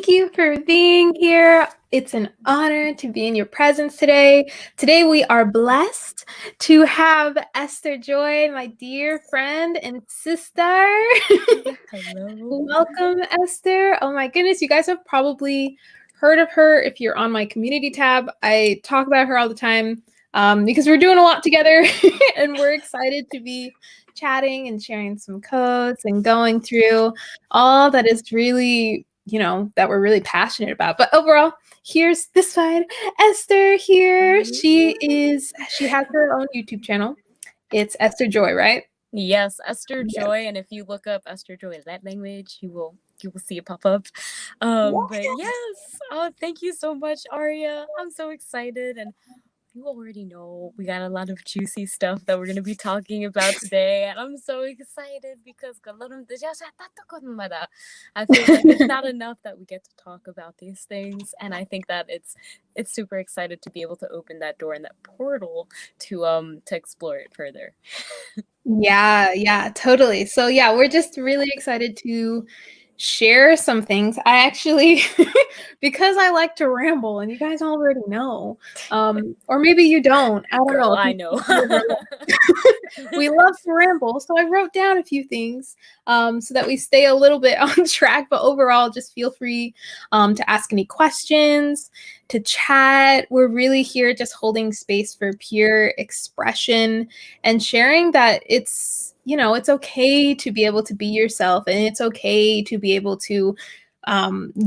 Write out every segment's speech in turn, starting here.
Thank you for being here. It's an honor to be in your presence today. Today we are blessed to have Esther Joy, my dear friend and sister. Hello. Welcome, Esther. Oh my goodness, you guys have probably heard of her if you're on my community tab. I talk about her all the time because we're doing a lot together and we're excited to be chatting and sharing some codes and going through all that is really, that we're really passionate about. But overall, here's this side, Esther here. She has her own YouTube channel. It's Esther Joy, right? Yes, Esther Yes. Joy, and if you look up Esther Joy that language, you will see it pop up. But yes, thank you so much, Aria. I'm so excited, and you already know we got a lot of juicy stuff that we're gonna be talking about today, and I'm so excited because I feel like it's not enough that we get to talk about these things, and I think that it's super excited to be able to open that door and that portal to explore it further. Yeah, totally. So yeah, we're just really excited to share some things. I actually, because I like to ramble, and you guys already know, or maybe you don't. I don't Girl, know. I know. We love to ramble, so I wrote down a few things so that we stay a little bit on track. But overall, just feel free to ask any questions, to chat. We're really here just holding space for pure expression and sharing that it's okay to be able to be yourself, and it's okay to be able to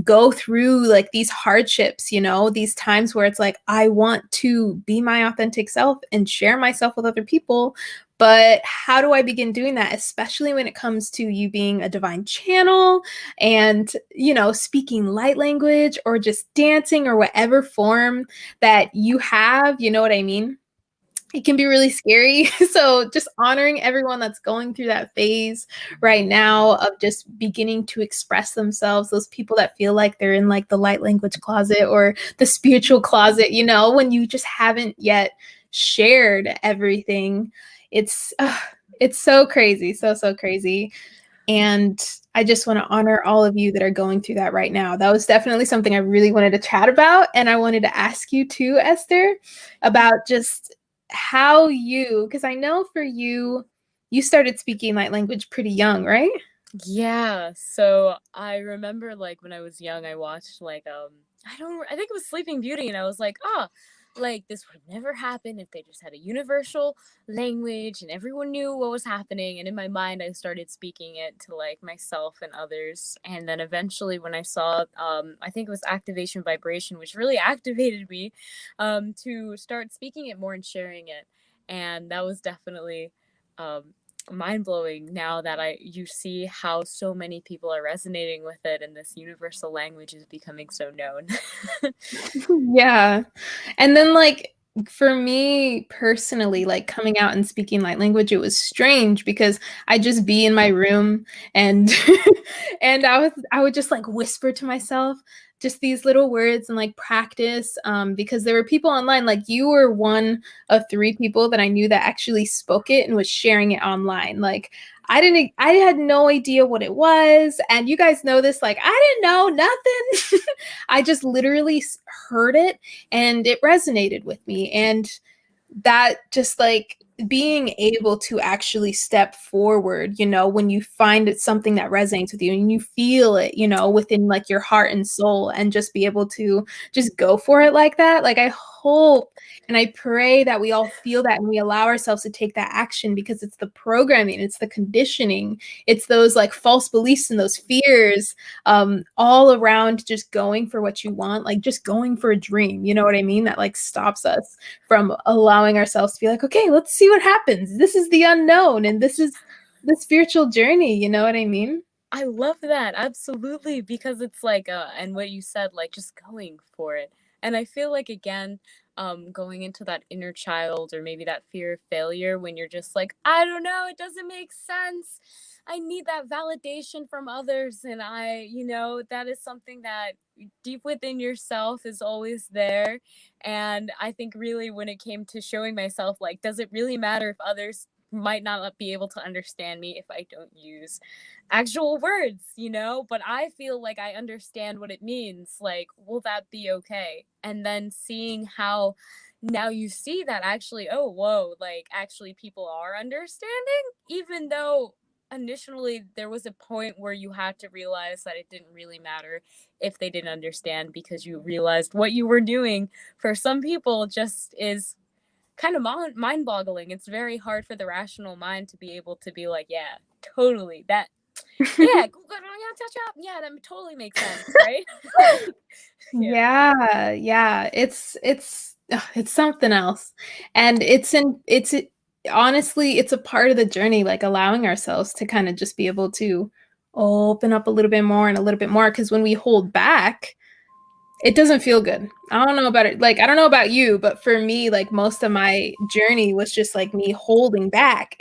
go through like these hardships, these times where it's like, I want to be my authentic self and share myself with other people. But how do I begin doing that, especially when it comes to you being a divine channel and, speaking light language or just dancing or whatever form that you have, you know what I mean? It can be really scary. So just honoring everyone that's going through that phase right now of just beginning to express themselves, those people that feel like they're in like the light language closet or the spiritual closet, when you just haven't yet shared everything. It's so crazy, so crazy. And I just want to honor all of you that are going through that right now. That was definitely something I really wanted to chat about. And I wanted to ask you too, Esther, about just how because I know for you, you started speaking light language pretty young, right? Yeah, so I remember like when I was young, I watched like I think it was Sleeping Beauty, and I was like, like this would never happen if they just had a universal language and everyone knew what was happening. And in my mind, I started speaking it to like myself and others. And then eventually, when I saw, I think it was Activation Vibration, which really activated me, to start speaking it more and sharing it. And that was definitely mind-blowing now that you see how so many people are resonating with it, and this universal language is becoming so known. Yeah. And then like for me personally, like coming out and speaking light language, it was strange because I'd just be in my room and and I would just like whisper to myself just these little words and like practice because there were people online, like you were one of 3 people that I knew that actually spoke it and was sharing it online. Like I had no idea what it was. And you guys know this, like, I didn't know nothing. I just literally heard it and it resonated with me. And that just like being able to actually step forward, when you find it's something that resonates with you and you feel it, within like your heart and soul, and just be able to just go for it like that. Like I hope and I pray that we all feel that and we allow ourselves to take that action, because it's the programming, it's the conditioning, it's those like false beliefs and those fears all around just going for what you want, like just going for a dream, you know what I mean? That like stops us from allowing ourselves to be like, okay, let's see what happens. This is the unknown and this is the spiritual journey, you know what I mean? I love that, absolutely, because it's like and what you said, like just going for it. And I feel like again, going into that inner child, or maybe that fear of failure, when you're just like, I don't know, it doesn't make sense, I need that validation from others. And that is something that deep within yourself is always there. And I think really when it came to showing myself, like, does it really matter if others might not be able to understand me if I don't use actual words, you know, but I feel like I understand what it means. Like, will that be okay? And then seeing how now you see that actually, oh, whoa, like actually people are understanding, even though initially there was a point where you had to realize that it didn't really matter if they didn't understand, because you realized what you were doing for some people just is kind of mind boggling. It's very hard for the rational mind to be able to be like, yeah, totally, that, yeah, yeah, that totally makes sense, right? Yeah, it's something else. And honestly, it's a part of the journey, like allowing ourselves to kind of just be able to open up a little bit more and a little bit more, because when we hold back, it doesn't feel good. I don't know about it. Like, I don't know about you, but for me, like most of my journey was just like me holding back.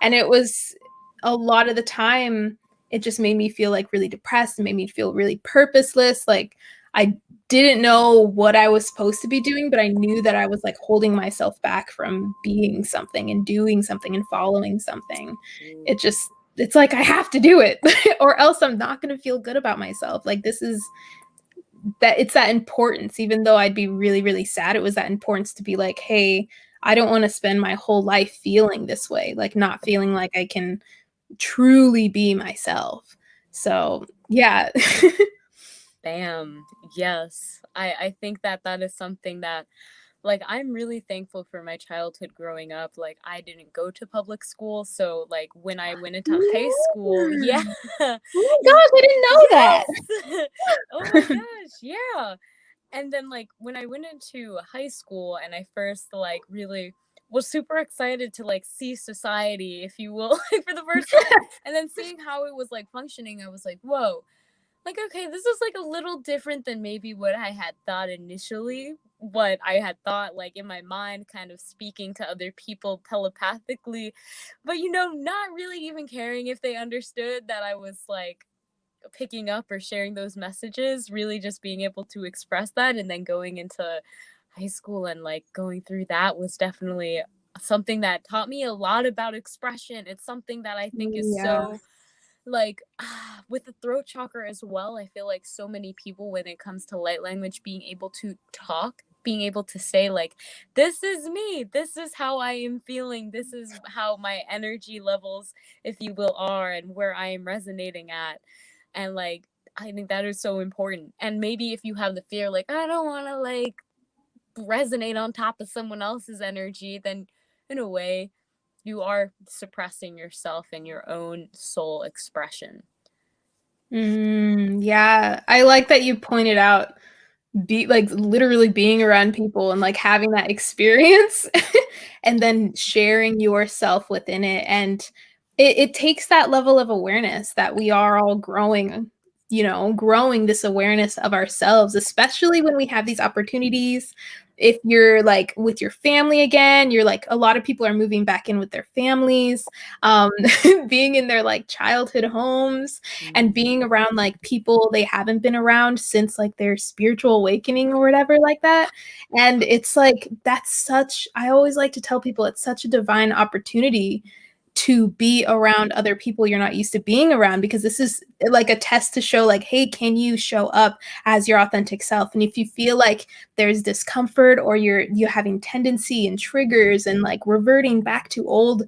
And it was a lot of the time, it just made me feel like really depressed and made me feel really purposeless. Like I didn't know what I was supposed to be doing, but I knew that I was like holding myself back from being something and doing something and following something. It's like I have to do it or else I'm not going to feel good about myself. Like it's that importance, even though I'd be really, really sad. It was that importance to be like, hey, I don't want to spend my whole life feeling this way, like not feeling like I can truly be myself. So yeah. Bam. Yes. I think that that is something that, like, I'm really thankful for my childhood growing up. Like, I didn't go to public school. So, like, when I went into high school, yeah. Oh my gosh, I didn't know that. Yes. Oh my gosh. Yeah. And then, like, when I went into high school and I first, like, really was super excited to, like, see society, if you will, like, for the first time. And then seeing how it was, like, functioning, I was like, whoa, like, okay, this is like a little different than maybe what I had thought initially. What I had thought, like, in my mind, kind of speaking to other people telepathically, but, you know, not really even caring if they understood that I was, like, picking up or sharing those messages, really just being able to express that. And then going into high school and, like, going through that was definitely something that taught me a lot about expression. It's something that I think is Yeah. so, like, with the throat chakra as well. I feel like so many people, when it comes to light language, being able to talk, being able to say, like, this is me, this is how I am feeling, this is how my energy levels, if you will, are, and where I am resonating at. And, like, I think that is so important. And maybe if you have the fear, like, I don't want to, like, resonate on top of someone else's energy, then in a way you are suppressing yourself and your own soul expression. Yeah, I like that you pointed out like literally being around people and like having that experience and then sharing yourself within it. And it takes that level of awareness that we are all growing, growing this awareness of ourselves, especially when we have these opportunities. If you're like with your family again, you're like, a lot of people are moving back in with their families, um, being in their like childhood homes and being around like people they haven't been around since like their spiritual awakening or whatever like that. And it's like, I always like to tell people it's such a divine opportunity to be around other people you're not used to being around, because this is like a test to show like, hey, can you show up as your authentic self? And if you feel like there's discomfort or you're having tendency and triggers and like reverting back to old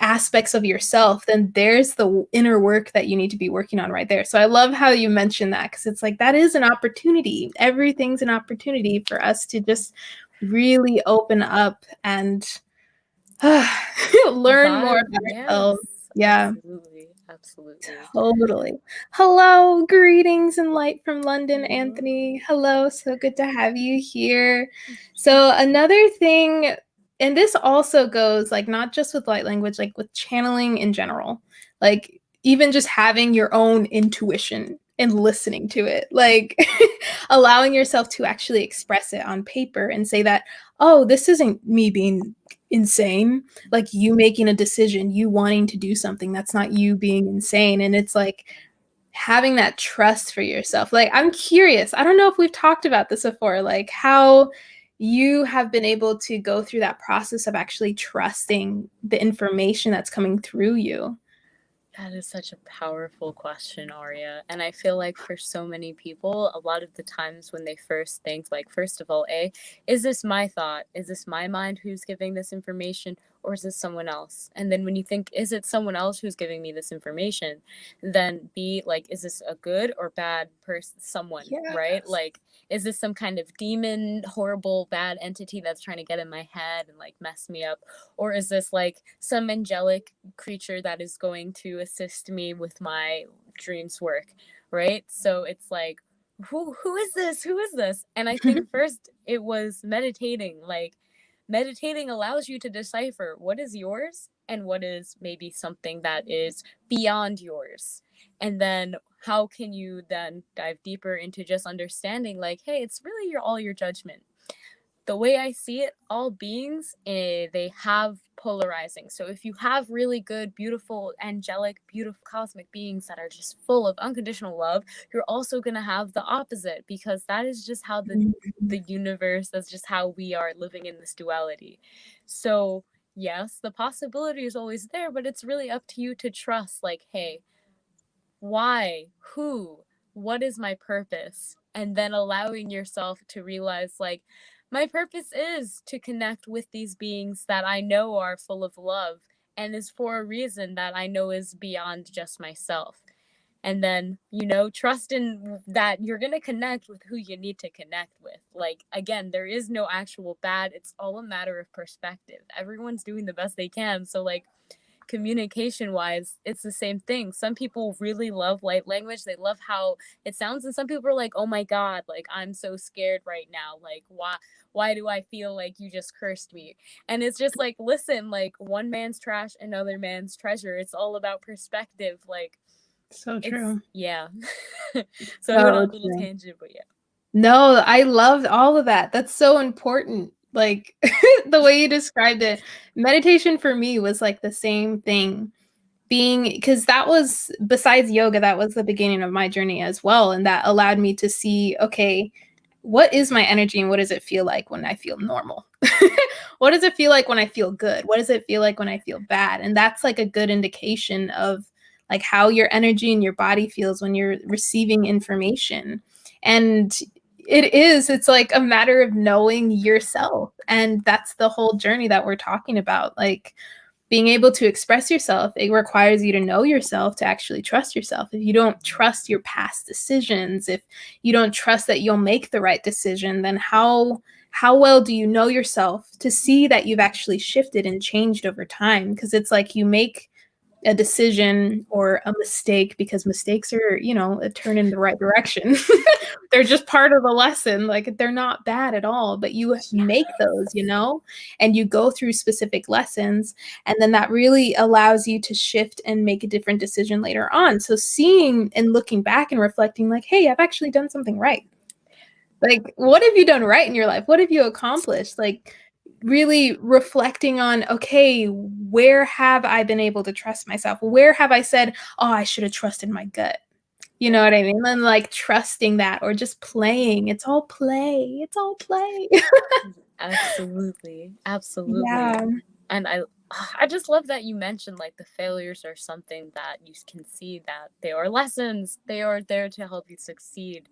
aspects of yourself, then there's the inner work that you need to be working on right there. So I love how you mentioned that, because it's like that is an opportunity. Everything's an opportunity for us to just really open up and learn more about ourselves. Yeah. Absolutely. Totally. Hello, greetings and light from London, Hello. Anthony. Hello, so good to have you here. So another thing, and this also goes like not just with light language, like with channeling in general, like even just having your own intuition and listening to it, like allowing yourself to actually express it on paper and say that, oh, this isn't me being insane, like you making a decision, you wanting to do something, that's not you being insane. And it's like having that trust for yourself. Like, I'm curious, I don't know if we've talked about this before, like how you have been able to go through that process of actually trusting the information that's coming through you? That is such a powerful question, Aria. And I feel like for so many people, a lot of the times when they first think, like, first of all, is this my thought? Is this my mind who's giving this information? Or is this someone else? And then when you think, is it someone else who's giving me this information? Then B, like, is this a good or bad person, someone, right? Yes. Like, is this some kind of demon, horrible, bad entity that's trying to get in my head and like mess me up? Or is this like some angelic creature that is going to assist me with my dreams work, right? So it's like, who is this? Who is this? And I think first it was meditating. Like, meditating allows you to decipher what is yours and what is maybe something that is beyond yours. And then how can you then dive deeper into just understanding, like, hey, it's really all your judgment. The way I see it, all beings, they have polarizing. So if you have really good, beautiful, angelic, beautiful cosmic beings that are just full of unconditional love, you're also going to have the opposite, because that is just how the universe, that's just how we are living in this duality. So yes, the possibility is always there, but it's really up to you to trust, like, hey, why, who, what is my purpose? And then allowing yourself to realize, like, my purpose is to connect with these beings that I know are full of love and is for a reason that I know is beyond just myself. And then, trust in that you're going to connect with who you need to connect with. Like, again, there is no actual bad. It's all a matter of perspective. Everyone's doing the best they can. So, like, communication wise, it's the same thing. Some people really love light language, they love how it sounds, and some people are like, oh my god, like, I'm so scared right now, like, why do I feel like you just cursed me? And it's just like, listen, like, one man's trash, another man's treasure. It's all about perspective. Like, So it's, true. yeah. So I went on So a little true. tangent, but yeah. No, I loved all of that. That's so important. Like the way you described it, meditation for me was like the same thing. Being, because that was, besides yoga, that was the beginning of my journey as well. And that allowed me to see, okay, what is my energy and what does it feel like when I feel normal? What does it feel like when I feel good? What does it feel like when I feel bad? And that's like a good indication of like how your energy and your body feels when you're receiving information. And it's like a matter of knowing yourself. And that's the whole journey that we're talking about. Like, being able to express yourself, it requires you to know yourself to actually trust yourself. If you don't trust your past decisions, if you don't trust that you'll make the right decision, then how well do you know yourself to see that you've actually shifted and changed over time? Because it's like you make a decision or a mistake because mistakes are, a turn in the right direction. They're just part of the lesson. Like, they're not bad at all, but you make those, and you go through specific lessons. And then that really allows you to shift and make a different decision later on. So seeing and looking back and reflecting, like, hey, I've actually done something right. Like, what have you done right in your life? What have you accomplished? Like, really reflecting on, okay, where have I been able to trust myself? Where have I said, oh, I should have trusted my gut? You know what I mean? And like trusting that, or just playing. It's all play. It's all play. Absolutely. Yeah. And I just love that you mentioned, like, the failures are something that you can see that they are lessons. They are there to help you succeed.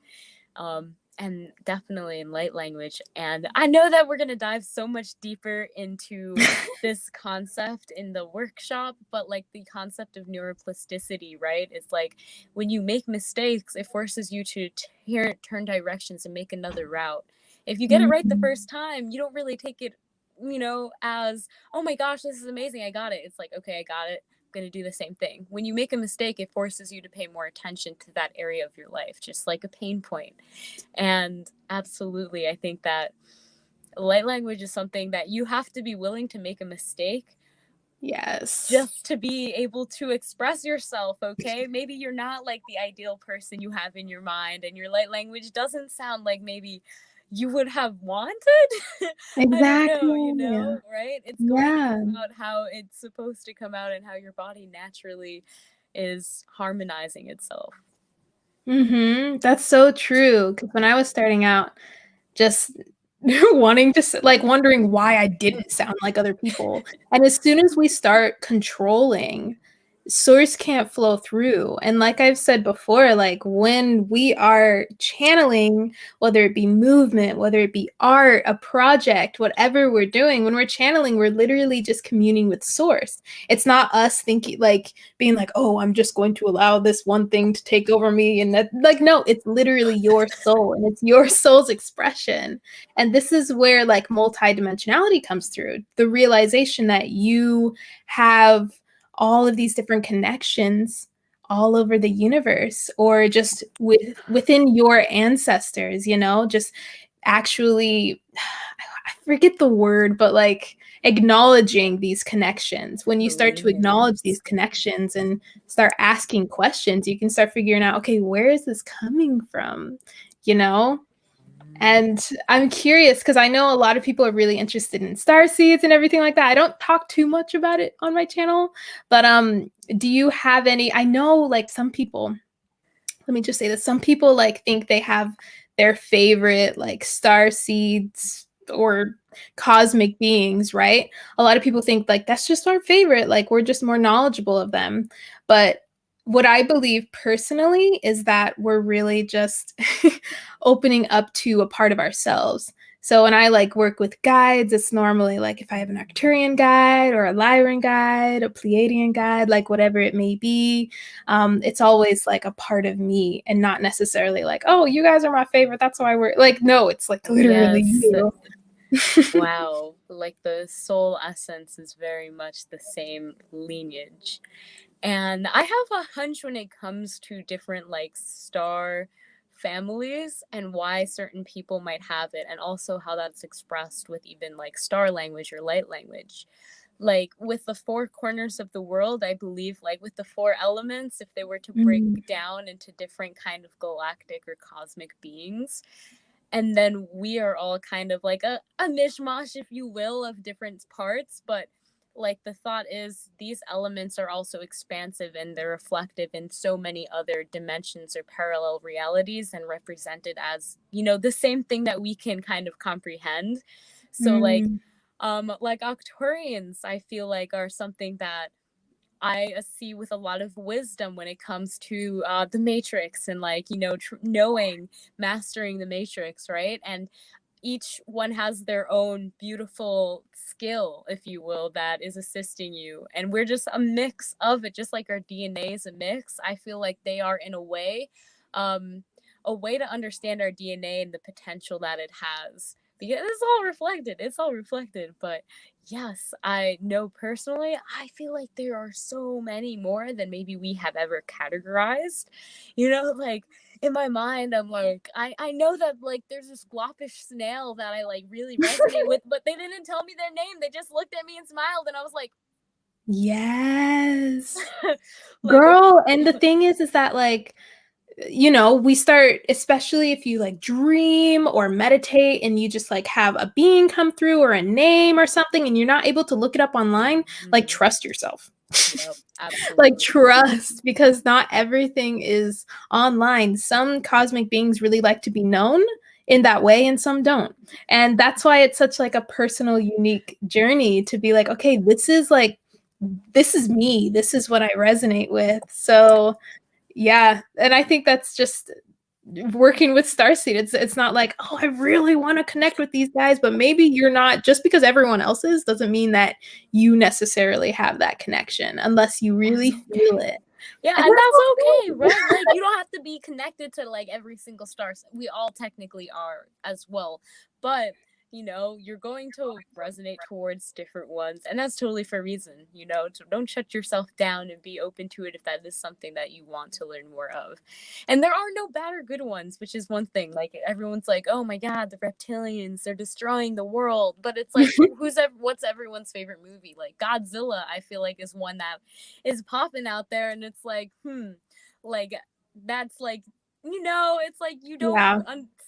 And definitely in light language. And I know that we're going to dive so much deeper into this concept in the workshop, but like the concept of neuroplasticity, right? It's like when you make mistakes, it forces you to turn directions and make another route. If you get it right the first time, you don't really take it, as, oh my gosh, this is amazing, I got it. It's like, okay, I got it, going to do the same thing. When you make a mistake, it forces you to pay more attention to that area of your life, just like a pain point. And absolutely, I think that light language is something that you have to be willing to make a mistake. Yes. Just to be able to express yourself, okay? Maybe you're not like the ideal person you have in your mind, and your light language doesn't sound like maybe you would have wanted. Exactly. I don't know, right? It's going to come out how it's supposed to come out and how your body naturally is harmonizing itself. That's so true. Because when I was starting out, just wanting to like wondering why I didn't sound like other people. And as soon as we start controlling, source can't flow through. And like I've said before, like when we are channeling, whether it be movement, whether it be art, a project, whatever we're doing, when we're channeling, we're literally just communing with source. It's not us thinking like being like, oh, I'm just going to allow this one thing to take over me. And that, like, no, it's literally your soul and it's your soul's expression. And this is where like multidimensionality comes through, the realization that you have all of these different connections all over the universe, or just within your ancestors, you know, just actually, I forget the word, but like acknowledging these connections. When you start to acknowledge these connections and start asking questions, you can start figuring out, okay, where is this coming from, you know? And I'm curious because I know a lot of people are really interested in star seeds and everything like that. I don't talk too much about it on my channel, but do you have any? I know like some people, let me just say this, some people like think they have their favorite like star seeds or cosmic beings, right? A lot of people think like that's just our favorite, like we're just more knowledgeable of them. But what I believe personally is that we're really just opening up to a part of ourselves. So when I like work with guides, it's normally like if I have an Arcturian guide or a Lyran guide, a Pleiadian guide, like whatever it may be, it's always like a part of me and not necessarily like, oh, you guys are my favorite, that's why we're like, no, it's like literally you. Wow, like the soul essence is very much the same lineage. And I have a hunch when it comes to different like star families and why certain people might have it, and also how that's expressed with even like star language or light language. Like with the four corners of the world, I believe like with the four elements, if they were to break down into different kind of galactic or cosmic beings, and then we are all kind of like a mishmash, if you will, of different parts. But like the thought is these elements are also expansive and they're reflective in so many other dimensions or parallel realities and represented as, you know, the same thing that we can kind of comprehend. So like Octurians, I feel like are something that I see with a lot of wisdom when it comes to the matrix and like, you know, knowing, mastering the matrix, right? And each one has their own beautiful skill, if you will, that is assisting you. And we're just a mix of it, just like our DNA is a mix. I feel like they are, in a way to understand our DNA and the potential that it has. Because it's all reflected. It's all reflected. But yes, I know personally, I feel like there are so many more than maybe we have ever categorized. You know, like in my mind, I'm like, I know that like there's this gloppish snail that I like really resonate with, but they didn't tell me their name. They just looked at me and smiled, and I was like, yes, like, girl. And the thing is that like, you know, we start, especially if you like dream or meditate and you just like have a being come through or a name or something and you're not able to look it up online, like trust yourself. yep, Like absolutely. trust, because not everything is online. Some cosmic beings really like to be known in that way and some don't. And that's why it's such like a personal, unique journey to be like, okay, this is me. This is what I resonate with. So yeah, and I think that's just working with Starseed. It's not like, oh, I really want to connect with these guys, but maybe you're not. Just because everyone else is doesn't mean that you necessarily have that connection unless you really feel it. Yeah, And and that's that's okay, okay. right? Like you don't have to be connected to like every single star. We all technically are as well. But you know, you're going to resonate towards different ones, and that's totally for a reason, you know. So don't shut yourself down and be open to it if that is something that you want to learn more of. And there are no bad or good ones, which is one thing. Like everyone's like, oh my god, the reptilians, they're destroying the world. But it's like what's everyone's favorite movie? Like Godzilla, I feel like is one that is popping out there, and it's like like that's like, you know, it's like you don't Yeah.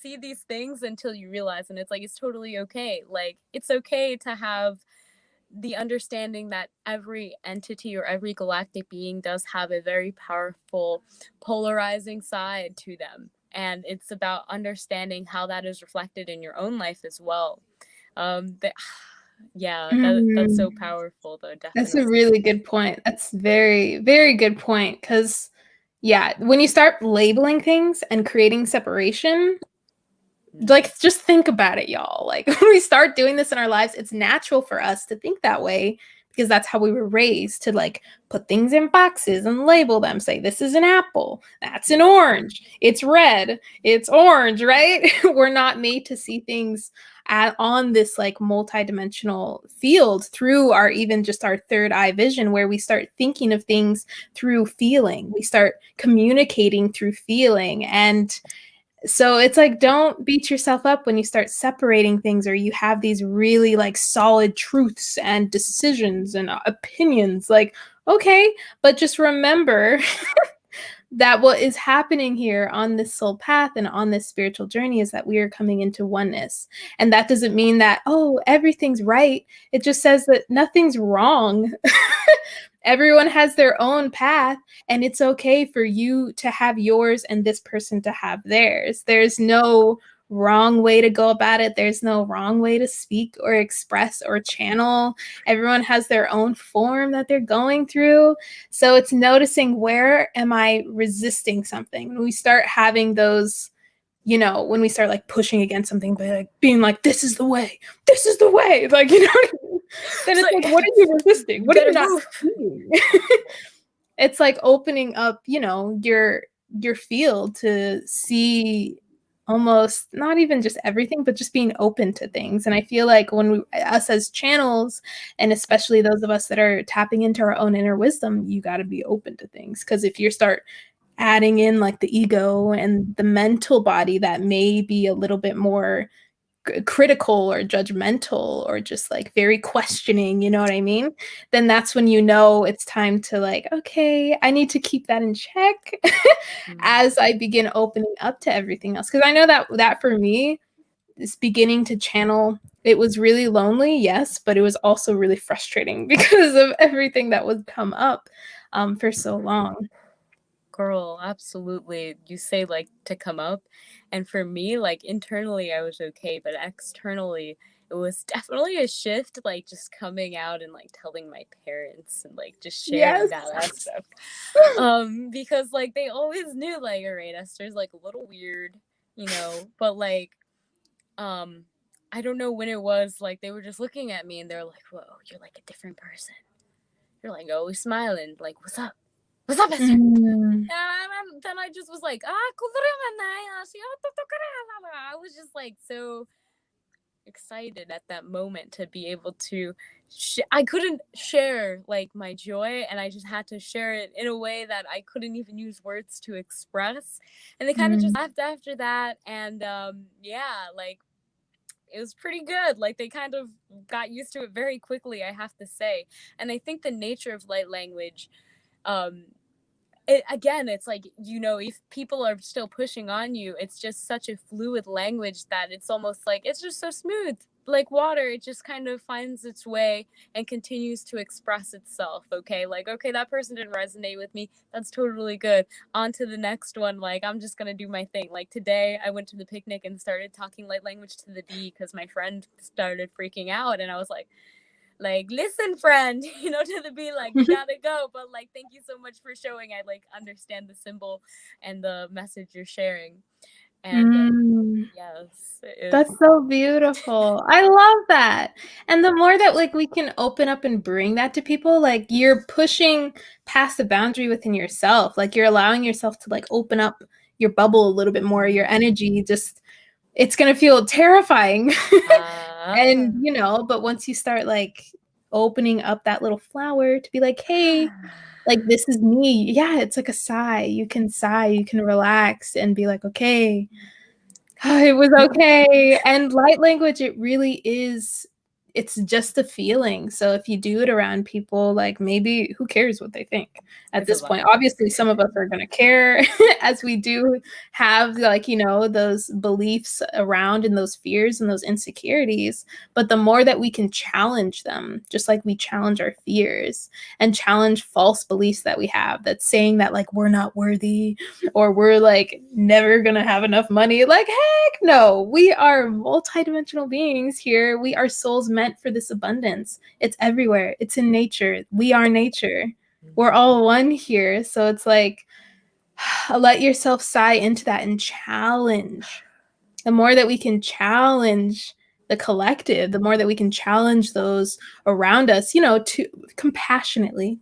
see these things until you realize, and it's like it's totally okay. Like it's okay to have the understanding that every entity or every galactic being does have a very powerful polarizing side to them, and it's about understanding how that is reflected in your own life as well. That, yeah, that's so powerful, though. That's a Definitely. really good point. That's very, very good point. Because, yeah, when you start labeling things and creating separation, like, just think about it, y'all. Like, when we start doing this in our lives, it's natural for us to think that way because that's how we were raised, to like put things in boxes and label them. Say, this is an apple, that's an orange, it's red, it's orange, right? We're not made to see things on this like multidimensional field through our, even just our third eye vision, where we start thinking of things through feeling. We start communicating through feeling. And so it's like, don't beat yourself up when you start separating things, or you have these really like solid truths and decisions and opinions. Like, okay, but just remember that what is happening here on this soul path and on this spiritual journey is that we are coming into oneness. And that doesn't mean that, oh, everything's right. It just says that nothing's wrong. Everyone has their own path, and it's okay for you to have yours and this person to have theirs. There's no wrong way to go about it. There's no wrong way to speak or express or channel. Everyone has their own form that they're going through. So it's noticing, where am I resisting something? When we start having those, you know, when we start like pushing against something, by like being like, this is the way, like, you know what I mean? Then it's like, what are you resisting? What are you not seeing? It's like opening up, you know, your field to see almost not even just everything, but just being open to things. And I feel like when us as channels, and especially those of us that are tapping into our own inner wisdom, you got to be open to things. Because if you start adding in like the ego and the mental body that may be a little bit more critical or judgmental or just like very questioning, you know what I mean? Then that's when you know it's time to like, okay, I need to keep that in check as I begin opening up to everything else. Because I know that for me, is beginning to channel, it was really lonely, yes, but it was also really frustrating because of everything that would come up for so long. Girl, absolutely. You say like to come up. And for me, like internally, I was okay. But externally, it was definitely a shift, like just coming out and like telling my parents and like just sharing Yes. that stuff. Because like they always knew, like, all right, Esther's like a little weird, you know, but like, I don't know when it was, like they were just looking at me and they're like, whoa, you're like a different person. You're like always smiling, like, what's up? What's up, Esther? Mm. And then I just was like, I was just like so excited at that moment to be able to I couldn't share like my joy, and I just had to share it in a way that I couldn't even use words to express. And they kind of just laughed after that, and yeah, like it was pretty good. Like they kind of got used to it very quickly, I have to say. And I think the nature of light language, um again, it's like, you know, if people are still pushing on you, it's just such a fluid language that it's almost like it's just so smooth, like water. It just kind of finds its way and continues to express itself. Okay, like, okay, that person didn't resonate with me, that's totally good, on to the next one. Like, I'm just gonna do my thing. Like today I went to the picnic and started talking light language to the bee because my friend started freaking out, and I was like, listen, friend, you know, to the bee, like, you gotta go, but like, thank you so much for showing. I like understand the symbol and the message you're sharing. And yes, That's so beautiful. I love that. And the more that like we can open up and bring that to people, like you're pushing past the boundary within yourself. Like you're allowing yourself to like open up your bubble a little bit more, your energy. Just, it's going to feel terrifying. And, you know, but once you start like opening up that little flower to be like, hey, like this is me. Yeah, it's like a sigh. You can relax and be like, okay, it was okay. And light language, it really is, it's just a feeling. So if you do it around people, like, maybe who cares what they think at this point? Obviously, some of us are going to care as we do have, like, you know, those beliefs around and those fears and those insecurities. But the more that we can challenge them, just like we challenge our fears and challenge false beliefs that we have, that's saying that, like, we're not worthy or we're like never going to have enough money. Like, heck no, we are multidimensional beings here. We are souls meant for this abundance. It's everywhere. It's in nature. We are nature. We're all one here. So it's like, let yourself sigh into that and challenge. The more that we can challenge the collective, the more that we can challenge those around us, you know, to compassionately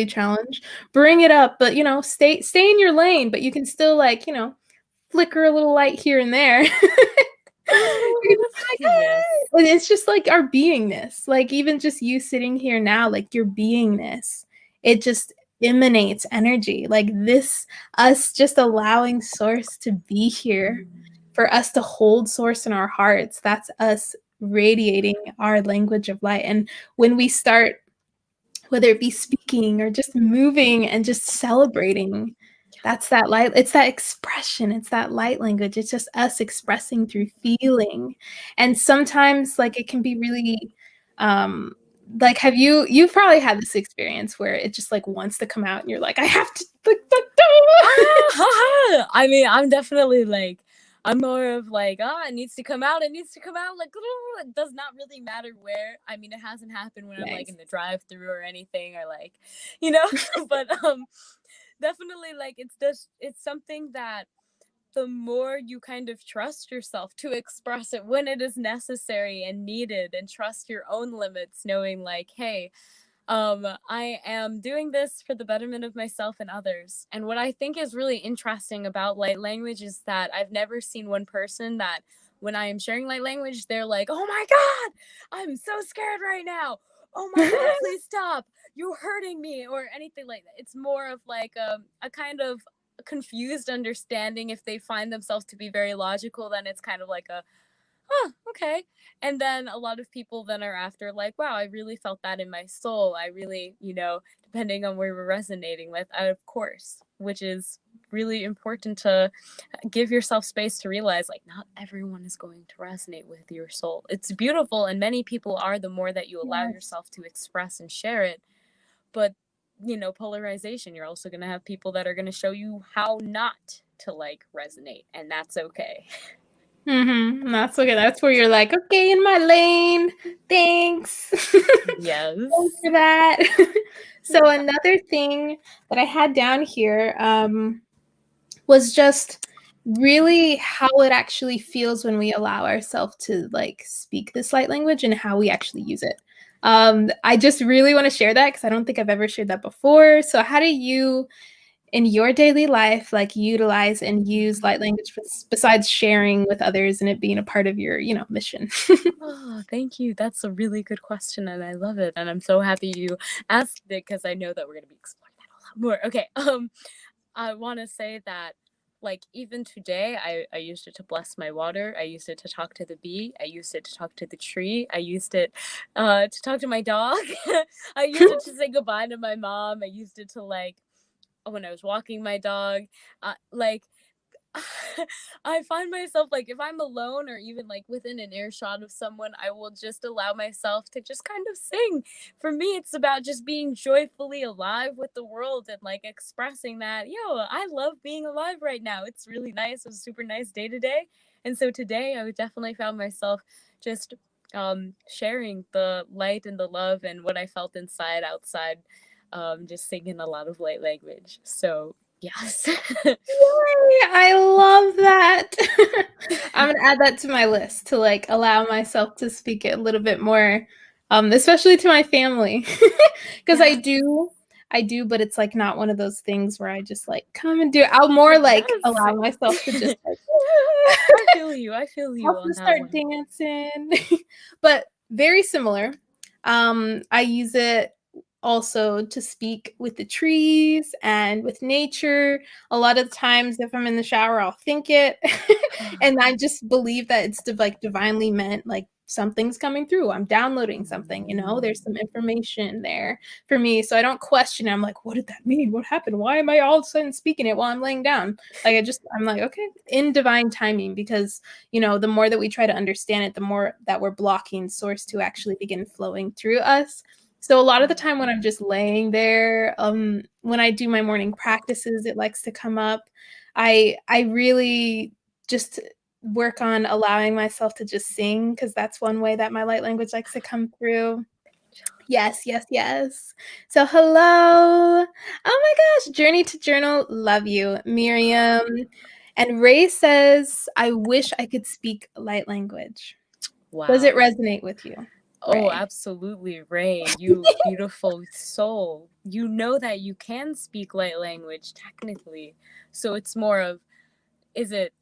challenge, bring it up, but, you know, stay in your lane, but you can still, like, you know, flicker a little light here and there. Like, Yes. and it's just like our beingness, like even just you sitting here now, like your beingness, it just emanates energy, like this, us just allowing source to be here, for us to hold source in our hearts. That's us radiating our language of light. And when we start, whether it be speaking or just moving and just celebrating, that's that light. It's that expression. It's that light language. It's just us expressing through feeling. And sometimes, like, it can be really, like, you've probably had this experience where it just like wants to come out and you're like, I have to, like, I mean, I'm definitely like, I'm more of like, it needs to come out. It needs to come out. Like, it does not really matter where. I mean, it hasn't happened when I'm like in the drive-through or anything, or like, you know, but definitely, like, it's something that the more you kind of trust yourself to express it when it is necessary and needed, and trust your own limits, knowing like, hey, I am doing this for the betterment of myself and others. And what I think is really interesting about light language is that I've never seen one person that when I am sharing light language, they're like, oh my God, I'm so scared right now. Oh my God, please stop. You're hurting me, or anything like that. It's more of like a kind of confused understanding. If they find themselves to be very logical, then it's kind of like a, okay. And then a lot of people then are after like, wow, I really felt that in my soul. I really, you know, depending on where we're resonating with, of course, which is really important to give yourself space to realize, like, not everyone is going to resonate with your soul. It's beautiful, and many people are, the more that you allow yourself to express and share it. But, you know, polarization, you're also going to have people that are going to show you how not to like resonate, and that's okay. That's okay. That's where you're like, okay, in my lane. Thanks. Yes. Thanks for that. So another thing that I had down here was just really how it actually feels when we allow ourselves to like speak this light language and how we actually use it. I just really want to share that because I don't think I've ever shared that before. So how do you, in your daily life, like utilize and use light language besides sharing with others and it being a part of your, you know, mission? Oh, thank you. That's a really good question, and I love it. And I'm so happy you asked it, because I know that we're going to be exploring that a lot more. Okay. I want to say that, like, even today, I used it to bless my water. I used it to talk to the bee. I used it to talk to the tree. I used it to talk to my dog. I used it to say goodbye to my mom. I used it to, like, when I was walking my dog. Like, I find myself, like, if I'm alone or even like within an earshot of someone, I will just allow myself to just kind of sing. For me, it's about just being joyfully alive with the world and like expressing that, yo, I love being alive right now. It's really nice. It was a super nice day today. And so today I definitely found myself just sharing the light and the love and what I felt inside, outside, just singing a lot of light language. So yes. Yay, I love that. I'm gonna add that to my list to like allow myself to speak it a little bit more, especially to my family, because I do, but it's like not one of those things where I just like come and do it. I'll more like allow myself to just like, I feel you. I feel you I'll on just that start one. dancing, but very similar. I use it also to speak with the trees and with nature. A lot of times if I'm in the shower, I'll think it and I just believe that it's like divinely meant, like something's coming through. I'm downloading something, you know, there's some information there for me. So I don't question it. I'm like, what did that mean? What happened? Why am I all of a sudden speaking it while I'm laying down? Like, I'm like, okay, in divine timing, because, you know, the more that we try to understand it, the more that we're blocking source to actually begin flowing through us. So a lot of the time when I'm just laying there, when I do my morning practices, it likes to come up. I really just work on allowing myself to just sing, because that's one way that my light language likes to come through. Yes, yes, yes. So hello. Oh my gosh, Journey to Journal, love you. Miriam. And Ray says, I wish I could speak light language. Wow. Does it resonate with you? Oh, Ray? absolutely, Ray. You beautiful soul. You know that you can speak light language technically. So it's more of, is it,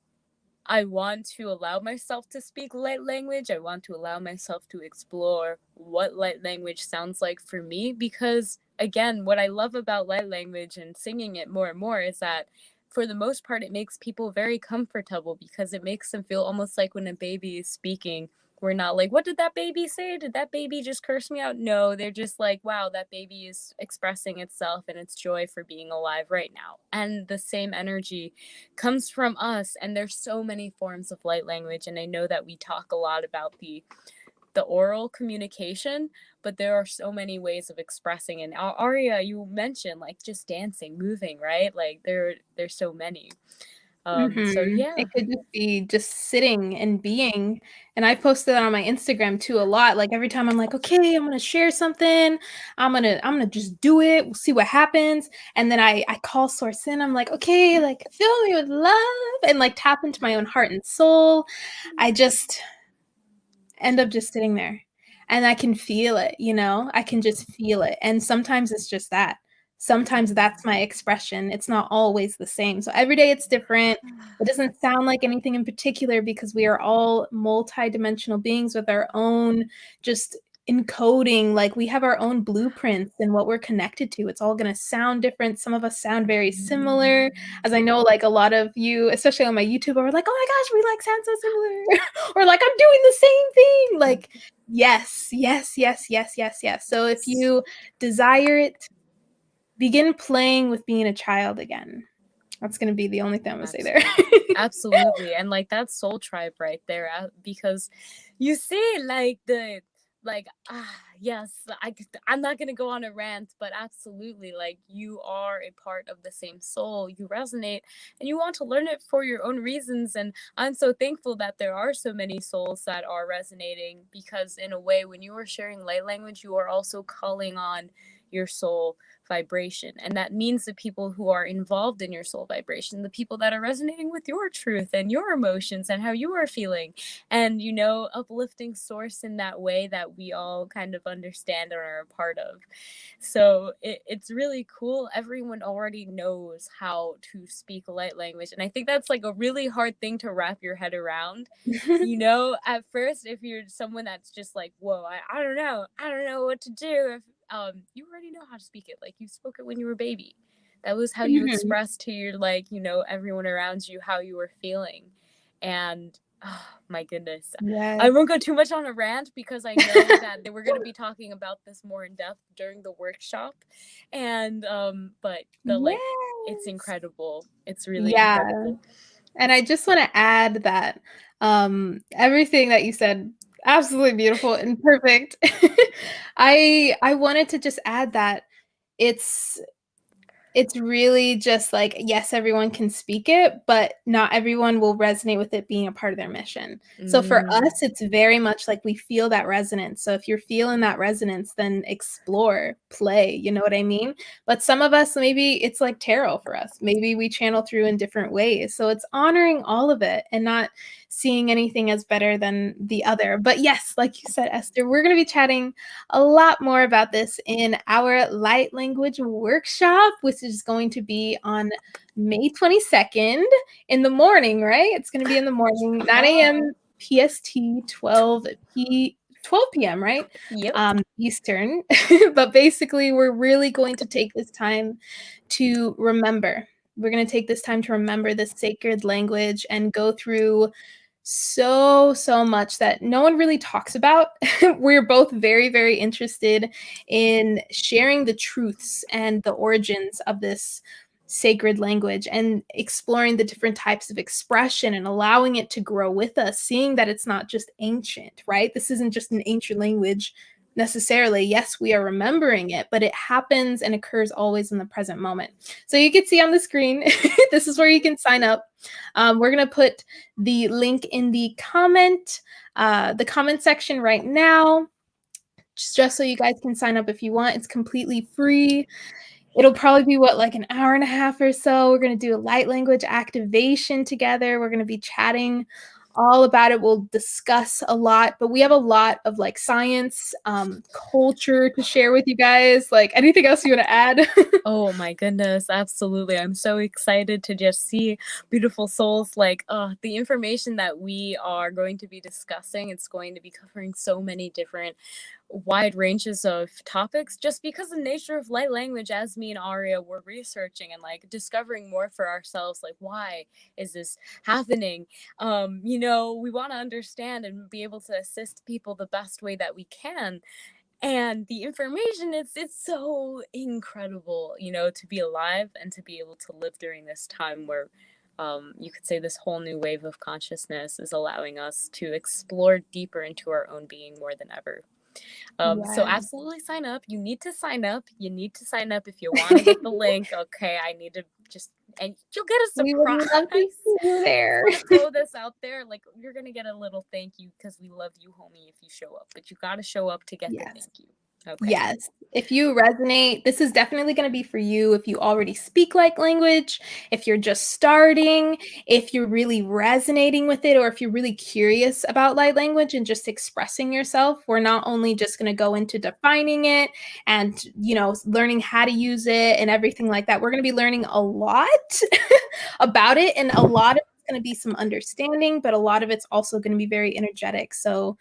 I want to allow myself to speak light language. I want to allow myself to explore what light language sounds like for me. Because, again, what I love about light language and singing it more and more is that, for the most part, it makes people very comfortable, because it makes them feel almost like when a baby is speaking. We're not like, what did that baby say? Did that baby just curse me out? No, they're just like, wow, that baby is expressing itself and its joy for being alive right now. And the same energy comes from us. And there's so many forms of light language. And I know that we talk a lot about the oral communication, but there are so many ways of expressing. And Aria, you mentioned like just dancing, moving, right? Like there's so many. So yeah. It could just be just sitting and being. And I posted that on my Instagram too a lot. Like every time I'm like, okay, I'm gonna share something. I'm gonna just do it. We'll see what happens. And then I call source in. I'm like, okay, like fill me with love, and like tap into my own heart and soul. I just end up just sitting there. And I can feel it, you know? I can just feel it. And sometimes it's just that. Sometimes that's my expression. It's not always the same. So every day it's different. It doesn't sound like anything in particular, because we are all multi-dimensional beings with our own just encoding. Like we have our own blueprints and what we're connected to. It's all going to sound different. Some of us sound very similar. As I know, like a lot of you, especially on my YouTube, are like, oh my gosh, we like sound so similar. Or like, I'm doing the same thing. Like, yes, yes, yes, yes, yes, yes. So if you desire it, begin playing with being a child again. That's going to be the only thing I'm going to say there. Absolutely. And like that soul tribe right there, because you see yes, I'm not going to go on a rant, but absolutely, like you are a part of the same soul. You resonate and you want to learn it for your own reasons. And I'm so thankful that there are so many souls that are resonating, because in a way, when you are sharing light language, you are also calling on your soul vibration. And that means the people who are involved in your soul vibration, the people that are resonating with your truth and your emotions and how you are feeling, and, you know, uplifting source in that way that we all kind of understand and are a part of. So it's really cool. Everyone already knows how to speak light language. And I think that's like a really hard thing to wrap your head around. You know, at first, if you're someone that's just like, whoa, I don't know what to do. If you already know how to speak it. Like you spoke it when you were a baby. That was how you expressed to your, like, you know, everyone around you how you were feeling. And oh my goodness. Yes. I won't go too much on a rant, because I know that we're going to be talking about this more in depth during the workshop. And but like it's incredible. It's really incredible. And I just want to add that everything that you said, absolutely beautiful and perfect. I wanted to just add that it's really just like, yes, everyone can speak it, but not everyone will resonate with it being a part of their mission. So for us, it's very much like we feel that resonance. So if you're feeling that resonance, then explore, play, you know what I mean? But some of us, maybe it's like tarot for us. Maybe we channel through in different ways. So it's honoring all of it and not seeing anything as better than the other. But yes, like you said, Esther, we're going to be chatting a lot more about this in our light language workshop, which is going to be on May 22nd in the morning, right? It's going to be in the morning, 9 a.m. PST, 12 p.m., right? Yep. Eastern. But basically, we're really going to take this time to remember. We're going to take this time to remember this sacred language and go through so much that no one really talks about. We're both very, very interested in sharing the truths and the origins of this sacred language and exploring the different types of expression and allowing it to grow with us, seeing that it's not just ancient, right? This isn't just an ancient language necessarily. Yes, we are remembering it, but it happens and occurs always in the present moment. So you can see on the screen, this is where you can sign up. We're going to put the link in the comment section right now, just so you guys can sign up if you want. It's completely free. It'll probably be like an hour and a half or so. We're going to do a light language activation together. We're going to be chatting all about it. We'll discuss a lot, but we have a lot of like science, culture to share with you guys. Like, anything else you want to add? Oh my goodness, absolutely. I'm so excited to just see beautiful souls. Like, the information that we are going to be discussing, it's going to be covering so many different wide ranges of topics, just because the nature of light language, as me and Aria were researching and like discovering more for ourselves, like, why is this happening? We want to understand and be able to assist people the best way that we can. And the information, it's so incredible, to be alive and to be able to live during this time where you could say this whole new wave of consciousness is allowing us to explore deeper into our own being more than ever. So Yes. absolutely sign up. You need to sign up. You need to sign up if you want to get the link. Okay, I need to and you'll get a We would surprise. love to see you there. Want to throw this out there? Like, you're gonna get a little thank you because we love you, homie, if you show up. But you gotta show up to get the Yes. thank you. Okay. Yes. If you resonate, this is definitely going to be for you. If you already speak like language, if you're just starting, if you're really resonating with it, or if you're really curious about light language and just expressing yourself, we're not only just going to go into defining it and, learning how to use it and everything like that. We're going to be learning a lot about it, and a lot of it's going to be some understanding, but a lot of it's also going to be very energetic. So,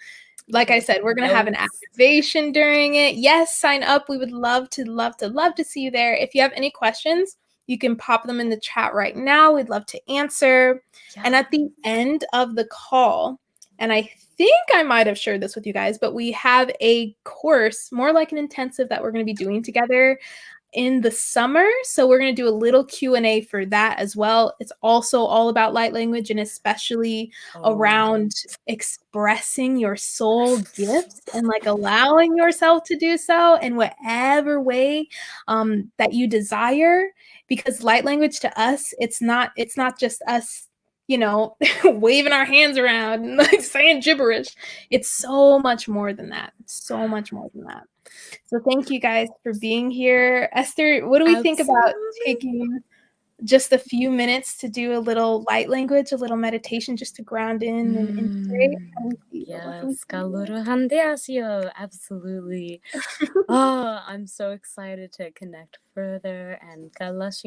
like I said, we're going to have an activation during it. Yes, sign up. We would love to see you there. If you have any questions, you can pop them in the chat right now. We'd love to answer. Yeah. And at the end of the call, and I think I might have shared this with you guys, but we have a course, more like an intensive, that we're going to be doing together in the summer. So we're going to do a little Q&A for that as well. It's also all about light language, and especially around expressing your soul gifts and like allowing yourself to do so in whatever way that you desire. Because light language to us, it's not just us, waving our hands around and like saying gibberish. It's so much more than that. So much more than that. So thank you guys for being here. Esther, what do we think about taking just a few minutes to do a little light language, a little meditation, just to ground in and integrate? Yes, absolutely. I'm so excited to connect further. And let's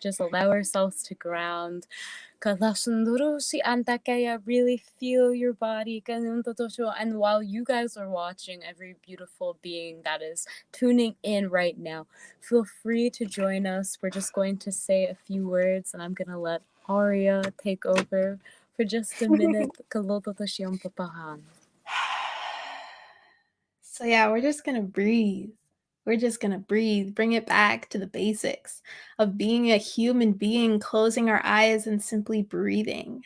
just allow ourselves to ground. Really feel your body. And while you guys are watching, every beautiful being that is tuning in right now, feel free to join us. We're just going to say a few words, and I'm going to let Aria take over for just a minute. So yeah, we're just going to breathe. We're just going to breathe, bring it back to the basics of being a human being, closing our eyes and simply breathing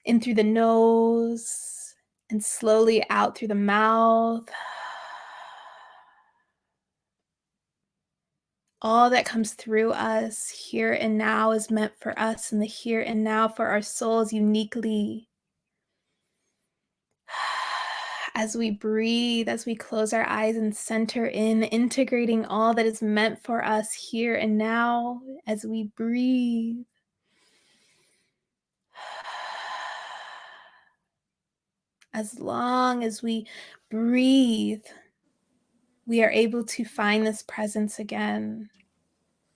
in through the nose and slowly out through the mouth. All that comes through us here and now is meant for us in the here and now, for our souls uniquely. As we breathe, as we close our eyes and center in, integrating all that is meant for us here and now, as we breathe. As long as we breathe, we are able to find this presence again.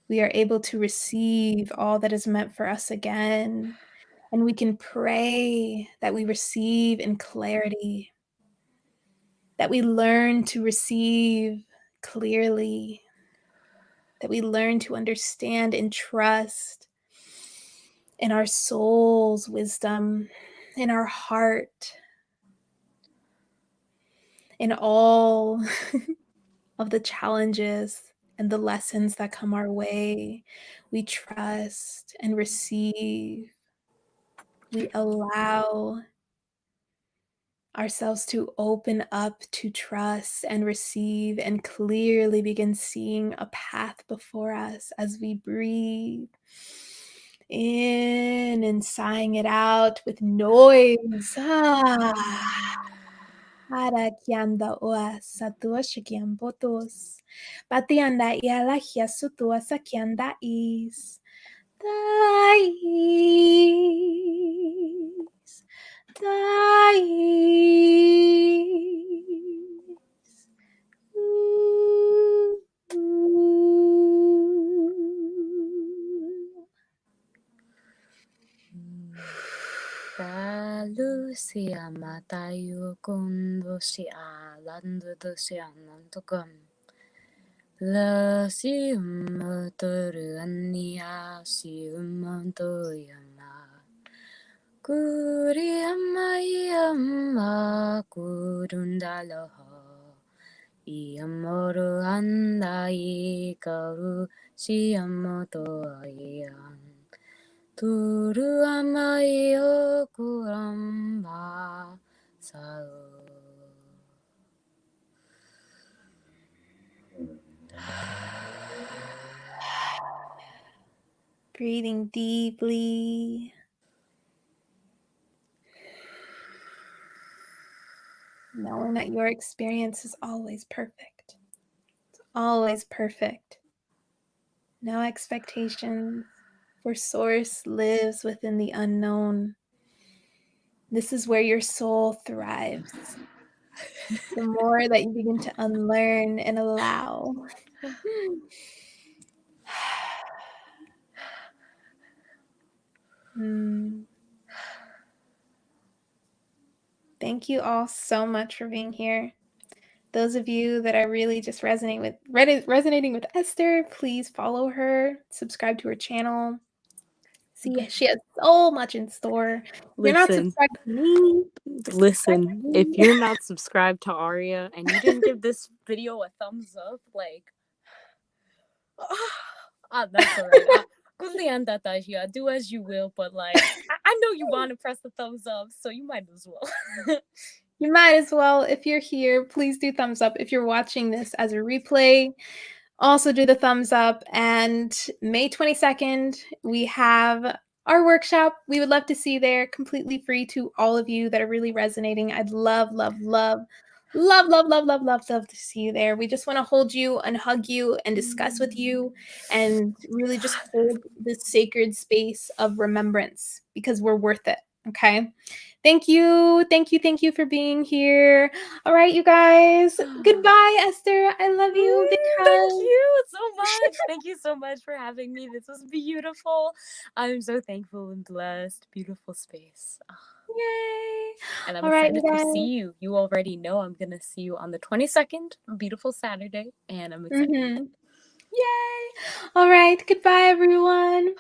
We are able to receive all that is meant for us again. And we can pray that we receive in clarity, that we learn to receive clearly, that we learn to understand and trust, in our soul's wisdom, in our heart, in all of the challenges and the lessons that come our way. We trust and receive. We allow ourselves to open up to trust and receive and clearly begin seeing a path before us as we breathe in and sighing it out with noise. Arakianda oa satua shikian botos. Batianda iala hiasutua sakianda is. Thais. Thais. Lalu siya matayo kundo siya landu siya nantukam. La si motoru ania si umantoyama. Kuri amai amma kurundalaha. Iamoro andai kau si amoto ayan. Turu amai okuramba sao. Breathing deeply. Knowing that your experience is always perfect. It's always perfect. No expectations, for Source lives within the unknown. This is where your soul thrives. The more that you begin to unlearn and allow. Thank you all so much for being here. Those of you that are really just resonating with Esther, please follow her, subscribe to her channel. See, she has so much in store. You're not subscribed to me. Listen, if you're not subscribed to Aria and you didn't give this video a thumbs up, like, that's all right. Do as you will, but like, I know you want to press the thumbs up, so you might as well. You might as well. If you're here, please do thumbs up. If you're watching this as a replay, also do the thumbs up. And May 22nd, we have our workshop. We would love to see you there, completely free to all of you that are really resonating. I'd love to see you there. We just want to hold you and hug you and discuss with you and really just hold this sacred space of remembrance because we're worth it. Okay. Thank you for being here. All right, you guys. Goodbye, Esther. I love you. Thank you so much. Thank you so much for having me. This was beautiful. I'm so thankful and blessed. Beautiful space. Yay. And I'm excited to see you. You already know I'm going to see you on the 22nd. Beautiful Saturday. And I'm excited. Yay. All right. Goodbye, everyone.